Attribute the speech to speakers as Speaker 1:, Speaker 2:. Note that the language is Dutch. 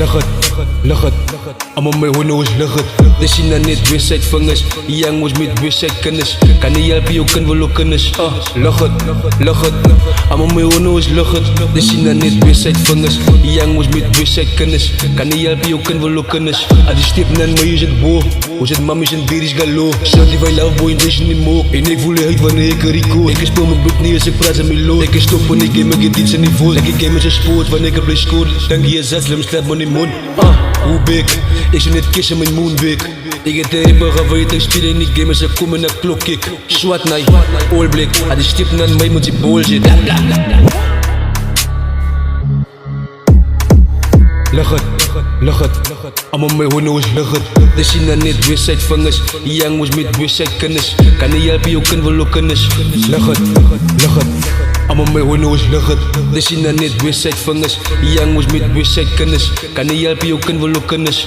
Speaker 1: lig het. Almal my hoor is lig het. Dis nie net wysheid vingers, young was met wysheid kinders. Kan nie help jou kind wil ook kinders. Lig het. Almal my hoor is lig het. Dis nie net wysheid vingers, young was met wysheid kinders. Kan nie help jou kind wil ook kinders. Die step nan my is het boor. Ons het mammies en baby's galo. Shorty by love boy en vision nie moe. En ek voel die huid wanneer ek record. Ek speel my bloed nie as ek praat aan my lood. Ek stop wanneer ek game, ek het iets in die voet. Ek game is een sport wanneer ek bly scoor. Dank jy is slim slap man die mond. Hoe big? Ek so net kies in my moonbik. Ek het die rapper geweet, ek speel in die game as ek kom in a klok kick. Swat night, all black. Die stip nan my moet die bullshit. Lig het. Almal my hoor is lig het. Dis nie net wysheid vingers, young was met wysheid kinders. Kan nie help jou kind wil ook kinders. Lig het. Almal my hoor is lig het. Dis nie net wysheid vingers, young was met wysheid kinders. Kan nie help jou kind wil ook kinders.